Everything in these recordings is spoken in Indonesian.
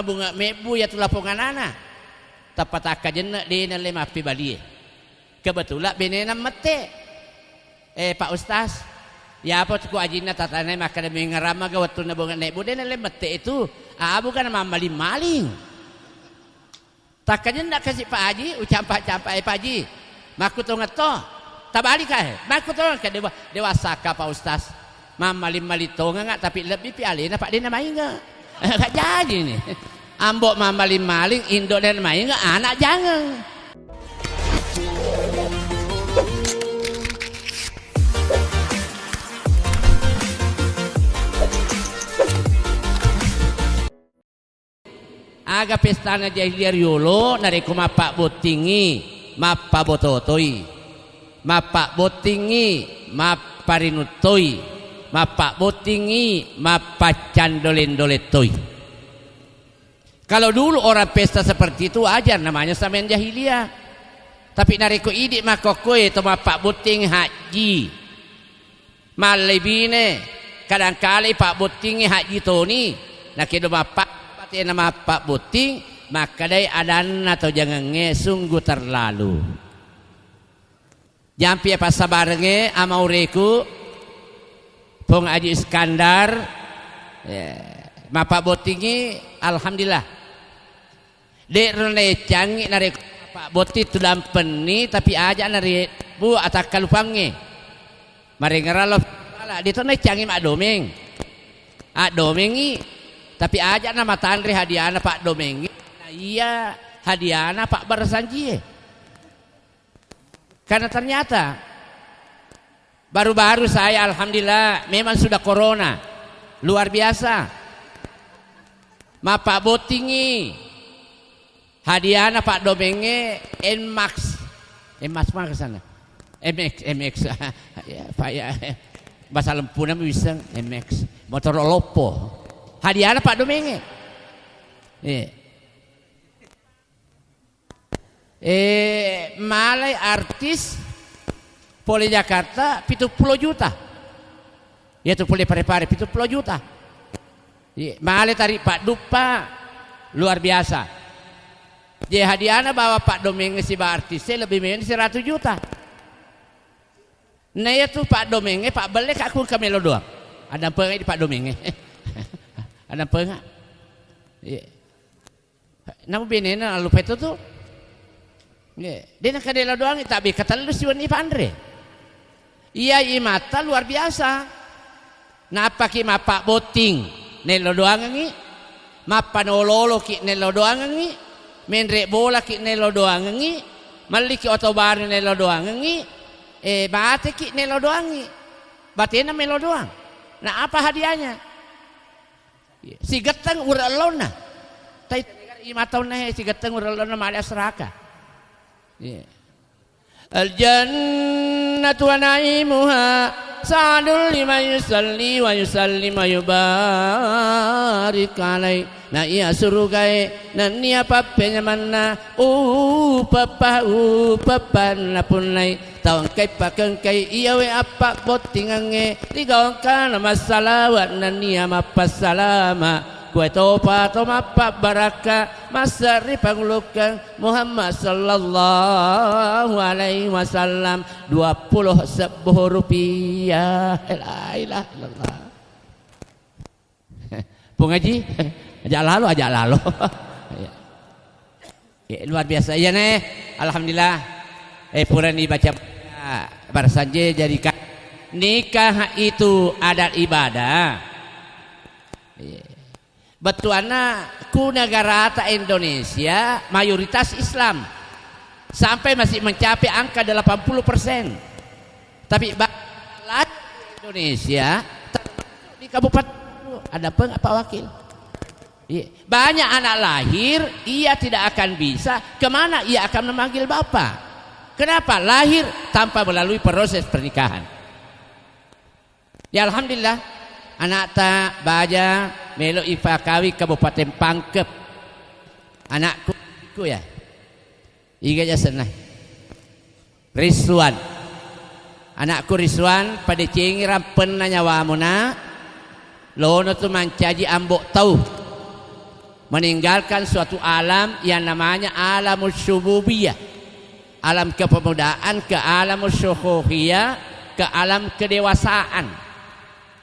bunga mebu ya tu lapungan anak tapat akajen di nale mapi bali kebetulan benena mete Pak Ustaz ya apa tu ajina tatane makana mengarama ga wattu na bunga mebu de nale mete itu bukan mamali maling takajen nak kasih Pak Haji ucampa Pak Haji maku to ngato tabali kae maku to ka dewasa ka Pak Ustaz mamali malito nga tapi lebih pialina Pak dina main enggak gak jadi nih ambok mamali maling indok dan main gak anak jangan aga pestana jahiliyah yolo nareko mapak botingi mappa bototoi mapak botingi maparinutoi mapak botingi mapak candolen-doletoi. Kalau dulu orang pesta seperti itu ajar namanya samain jahiliyah. Tapi nareko idik makokoe to mapak boting haji malebine kadang-kali pak botingi haji toni nak kedo mapak pati nama pak boting maka dai adan atau jangan sungguh terlalu jampi apa sabarenge amaureku Pong Haji Iskandar mapak botingi alhamdulillah dek rene canggih nari pak boti tu dampeni tapi aja nari bu atak kalupange mari ngeralo di tu nai canggih mak domeng domengi tapi aja nama tandri hadiana pak domengi nah iya hadiana pak bersanji karena ternyata baru-baru saya alhamdulillah memang sudah corona luar biasa mapak botingi hadiahnya pak domenge Nmax mana ke sana MX ya pak ya bahasa lempunan bisa MX motor lopo hadiahnya pak domenge malai artis Poli Jakarta 70 juta yaitu poli pare-pare 70 juta malai tarik Pak Dupa luar biasa jadi hadiahnya bawa Pak Domenge si artisnya lebih minus 100 juta nah itu Pak Domenge Pak Belek aku ke Melo doang ada pengak di Pak Domenge ada pengak namun benena lupa itu tuh dia nak kadela doang tapi kata lu si Wani Pak Andre iya imata luar biasa napa ki mapak boting nelo doang ngi mapa nololo ki nelo doang ngi menrek bola ki nelo doang ngi maliki otobar nelo doang ngi bate ki nelo doang ngi batena melo doang nah apa hadiahnya si geteng uralona tai imata nah si geteng uralona mali asraka Al-jannatu wa na'imuha sa'adul liman yusalli wa yusallim wa yubarik alai na iya surugai na niya papenya manna upapan na punay tawang kay pakang kay iya we apak botingange ligawang ka na masalawat na niya mapasalama kue topa mapa baraka masari panglukan Muhammad sallallahu alaihi wasallam 20 rupiah la ilaha illallah Pung Haji ajak lalu luar biasa ya nih alhamdulillah puran dibaca barsanje jadikan nikah itu adat ibadah betuana ku negara Indonesia mayoritas Islam sampai masih mencapai angka 80%. Tapi Indonesia di kabupaten ada Pak Wakil. Banyak anak lahir ia tidak akan bisa kemana ia akan memanggil bapak. Kenapa? Lahir tanpa melalui proses pernikahan. Ya alhamdulillah anak tak baja melo ifakawi Kabupaten Pangkep anakku ya iga senang Rizwan anakku Rizwan pada cengiran penanya wamuna lono tu mancaji ambok tahu meninggalkan suatu alam yang namanya alamul syububiyah, alam kepemudaan, ke alamul syukhuhiyah, ke alam kedewasaan.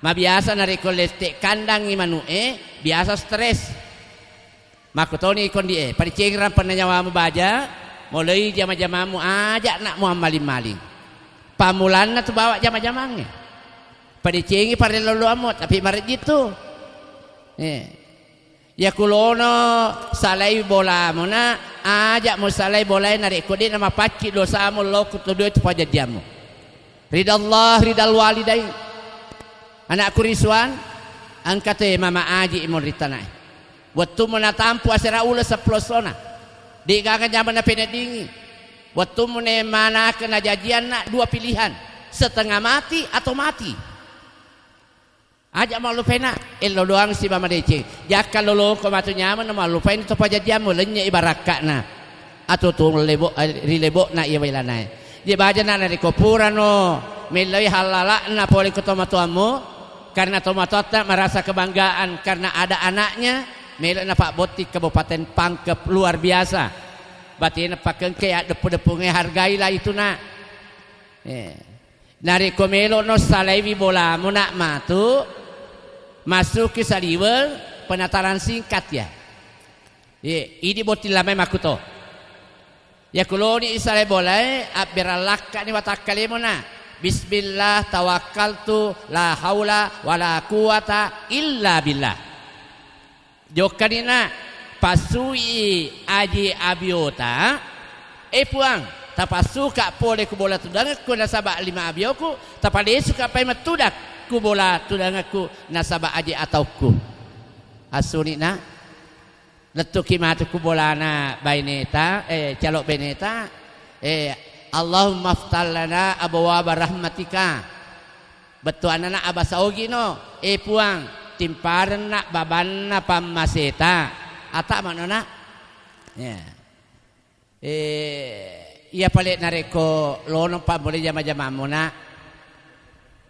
Biasa nari kolestek kandang imanue biasa stres. Makutoni kondi pada cengran penanyawamu baja mulai jama-jamamu ajak nak mu maling-maling. Pamulan tu bawa jama-jamangnya. Pada cengi pada lalu amot tapi maret gitu. Ya kulono salai bola mona ajak mu salai bola nari kodi nama pakki dosa mu lo kutudu itu pada diamu. Ridallah ridal walidain. Anakku Rizwan angkate mama aji imon ritanai. Waktu muna tampu asera ula seplosona. Di kakak zaman na penedingi. Waktu muna mana kena jajian nak dua pilihan, setengah mati atau mati. Ajak malu pena, elo doang si mama dece. Jaka lolo ko matu nyaman malu pena to pajajiamu lenya ibarakak na. Atau tu rilebo na iya wilanai. Dia baca na dari kopurano, melai halala na poli ketomatuamu. Karena tomatota merasa kebanggaan karena ada anaknya. Melek na Pak Boti Kabupaten Pangkep luar biasa. Batin Pak Kengke depu-depungnya hargailah itu nak. Nari komelo no salaiwi bola mu nak matu masuk ke saliwel penataran singkat ya. Ini boti lamai makuto. Ya kuloni isalai bola abiralaka ni watakalimu na. Bismillah tawakkaltu la haula wala quwata illa billah. Jokanina pasui aji abiota puang tapasuka pole ku bola tudang ku nasaba lima abioku tapade suka pai matudak ku bola tudangaku nasaba aji atauku asunina letuki matu ku bolana baineta calok beneta Allahumma aftal lana abwaaba rahmatika. Betul anak abasaogi no. Puang timparan nak baban na pamaseta. Ata mana nak? Ya. Ia palit nareko lono pa boleh jama-jama mona.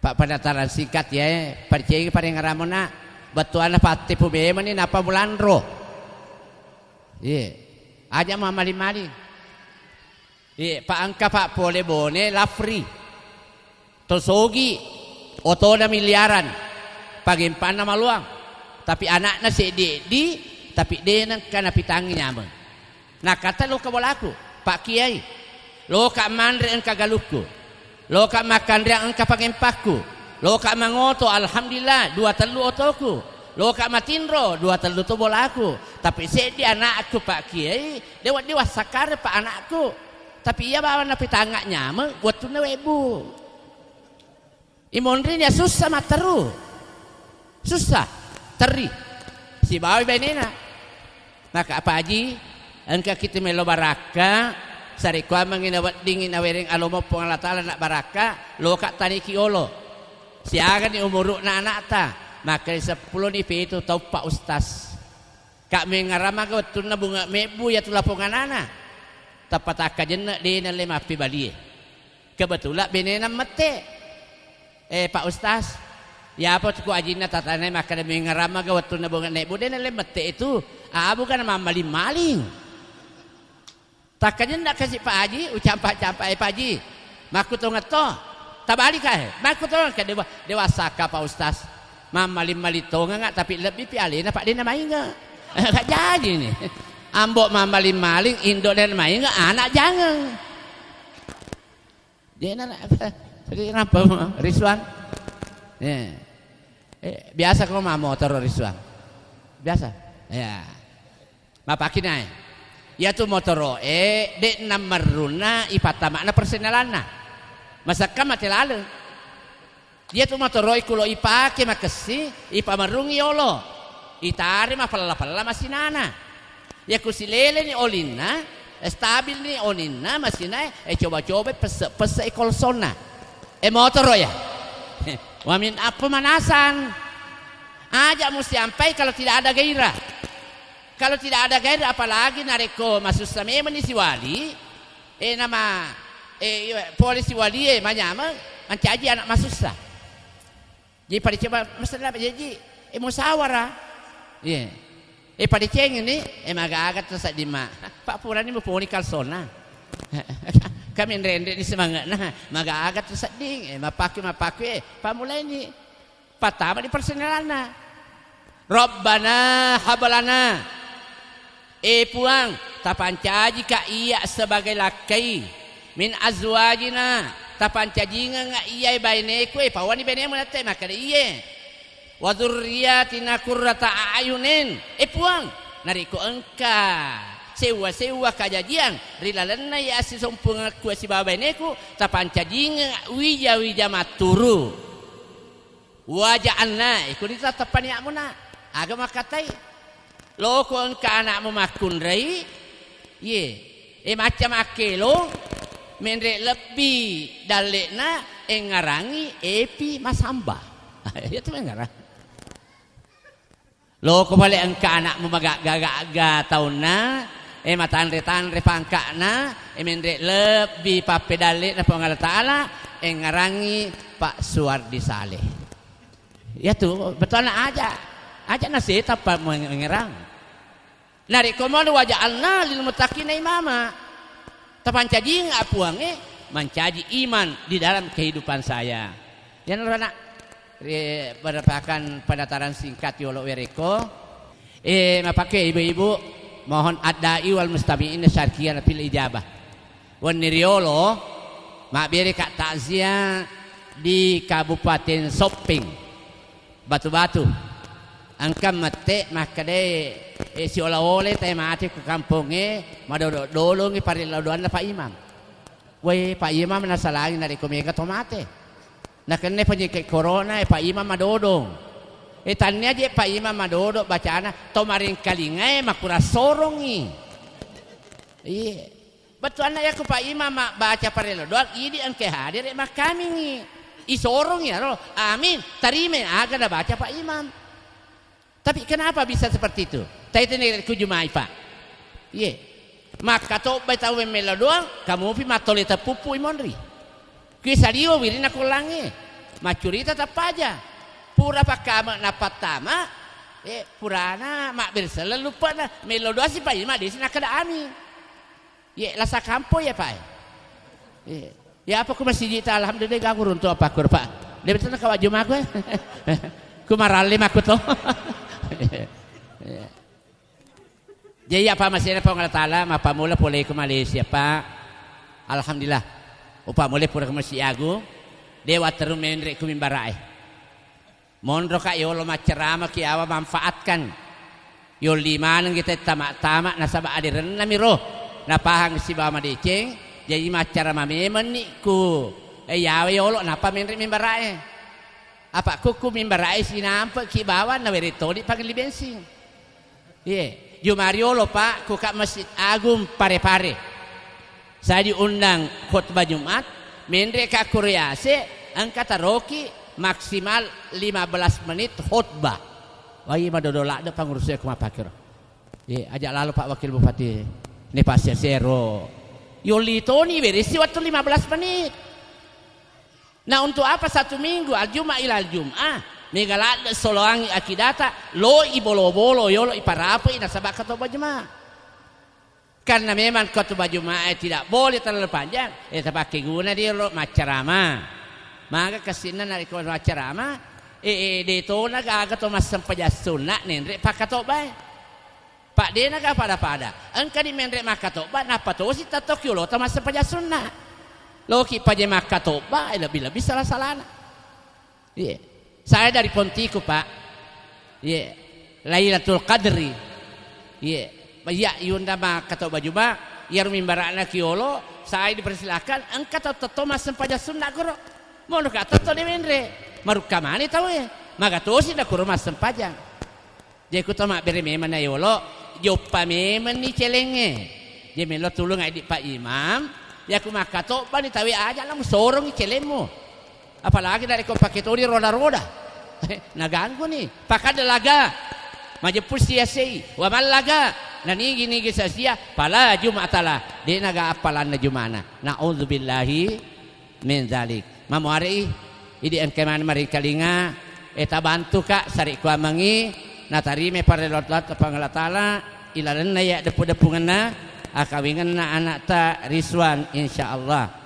Pak penataran singkat ya. Percaya pada ngaramo na. Betul anak pati pubema ni napa bulan roh. Aja mali-mali. Pak angka Pak pole bone la free. Tosogi oto na miliaran. Pagimpan na maluang. Tapi anaknya si di tapi dia nang kana pitangi nyaman. Nah kata lo ka bolaku, Pak Kiai. Lo ka mandre ang kagaluku. Lo ka makandre ang kapagempakku. Lo ka mangoto alhamdulillah dua telu otoku. Lo ka matinro dua telu to bolaku. Tapi si di anakku Pak Kiai, dewa sakar Pak anakku. Tapi ia bawa napi tangga nyama buat tu newebu. Imondrinya susah materu, susah teri. Si bawa benena. Maka apa aji? Engkau kita melo baraka. Sarikwa menginawat dingin awering alomo pengalatala nak baraka. Lo kak tani kiolo. Siaga ni umuruk na anak ta. Maka 10 ni itu tau Pak Ustaz. Kak mengarama kau tu na bunga mebu ya tu lapungan anak. Tapat akajen di na lima pi bali. Kebetulan benena mete. Pak Ustaz, ya apa tu ajin na tatanay maka mengarama kau tu na bunga nebu di na lima mete itu. Bukan nama maling-maling. Takajen nak kasih Pak Haji, ucampak-campak Pak Haji. Maku tu ngato. Tabali kah? Maku tu kan dewasa ka Pak Ustaz. Maling-maling tu ngak tapi lebih pialin Pak dia namai enggak. Enggak jadi ni. Ambok maling-maling Indo dan main enggak anak jangan. Dia nak apa? Kenapa Rizwan? Biasa kau mau motor Rizwan. Biasa. Ya. Mapakin ay. Ya tu motor dek namaruna ipatama na personalana. Masaka mati lalu. Dia tu motor kulo ipake makasi ipamarungi yolo. Itari mapala-pala masinana. Ya kusilele ni olina, stabil ni olina masina coba-coba pesa kolsona. Motor ya. Wamin apa manasan? Ajak mesti sampai kalau tidak ada gairah. Kalau tidak ada gairah apalagi nareko masuk sama ni si wali. Nama polisi wali manyama mencaji anak masuk sah. Jadi pada coba masalah jadi musyawarah. Pada ceng ini magagat sa dima. Pak pura ni mo puni kalsona. Kami rende ni semangat na magagat sa ding mapaki pamulai ni patama di persenelana. Rabbana habalana puang tapancaji ka iya sebagai laki min azwajina tapancaji nga iya baineku pawani bainemu nate maka iya wa dzurriyyatina qurrata a'yunin puang nariko engka sewa kajajian rilalana ya si sompung aku si babaineku tapancaji nga wija maturu waja'alna iku ditatapan ya muna agama katai loko engka anak memakun rai ye macam akelo menre lebih dalekna ngarangi epi masamba itu mengarang loko balik engka anak memagak-gagak tahunna matanre pangkakna menre lebih pape dalekna pengal taala ngarangi Pak Suwardi Saleh ya tuh betul aja nasi apa mengerang nari komodo wajah alna lil muttaqina imama tapancaji ngapuange mencaji iman di dalam kehidupan saya yang anak berdasarkan pendaftaran singkat yolo wereko mapake ibu-ibu mohon adai wal mustami'in syarkiyan fil ijabah wan niriolo mak bere kak takziah di Kabupaten Sopeng Batu-Batu angkam mate makade si ola-ole teh mati ke kampungnya madodolongi pariladuan Pak Imam weh Pak Imam nasalangin dari komika tomate nah kene penyakit corona Pak Imam madodong tanya aja Pak Imam madodong bacana tomaring kalingai makura sorongi iya betul anak ya ke Pak Imam baca pariladuan ini angke hadir mak kami nih isorong ya roh amin tarime agak dah baca Pak Imam. Tapi kenapa bisa seperti itu? Tadi ini kujumai Pak. Iya. Maka to betawe melo doang, kamu pi matole tapupu imonri. Kisadio wirina kulangi. Macurita tetap aja. Pura pakama napatama, purana mak bersela lupa na melo doang si Pak Ima di sini kada ami. Iya, lasa kampo ya Pak. Iya. Ya apa ku masih jita alhamdulillah gak kurun tu apa kur Pak. Dia betul nak kawajum aku. Ku maralim aku tuh. Jadi apa masih ada pengalat alam apa mula boleh ke Malaysia Pak alhamdulillah upa mulai pura ke Malaysia aku dewa terum menrek ku mimbarai mondro kak yolo macerama ki awa manfaatkan yo liman kita tamak nasaba adiran namiro napahang si bama deceng jadi macerama memen niku yawe yolo napa menrek mimbarai apa kuku mimbarai sinampak ki bawa na werito di pagli bensin iya Jumariolo Pak kuka Masjid Agung Pare-Pare saya diundang khutbah Jumat mendre ka Korease angkata roki maksimal 15 menit khutbah wah iya madodola ada pangurusnya kumapakir iya ajak lalu Pak Wakil Bupati ini Pak Sesero Yolito nih berisi waktu 15 menit nah untuk apa satu minggu al-jum'ah ilal jum'ah megalada soloangi akidata lo ibolo-bolo yolo iparapo inasabak khutbah Jumat karena memang khutbah Jumat tidak boleh terlalu panjang pakai guna dia lo macerama maka kesina dari khutbah macerama dito nagaga to masampaja sunna nendre pakatobay Pak dia naga pada engka di menre makatobay napato si tatok yolo to masampaja sunna lo ki paje makatobay lebih salah-salahna iya saya dari Pontiku Pak yeah. Lailatul Qadri yeah. Ya yunda ma kata baju ma yar mimbarana kiolo saya dipersilakan engkau toto mas sempaja sunda goro mau nak toto de menre maruka mani tahu ya maka to si dak mas sempaja je ku tama bere meman na yolo jopa meman ni celenge je melo tulung ai di Pak Imam ya ku maka to bani tawi aja lang sorong celemu apalagi dari kau pakai tori roda-roda naganggu nih pakai delaga majepus siasei wa malaga nani gini sia pala jumatala dia naga apalan na jumana naudzubillahi min zalik mamuari idi engkeman mari kalinga eta bantu kak sari ku amangi na tarime parelot-lot ka Allah taala ilalan na ya depu-depungan na akawingan na anak ta Rizwan insyaallah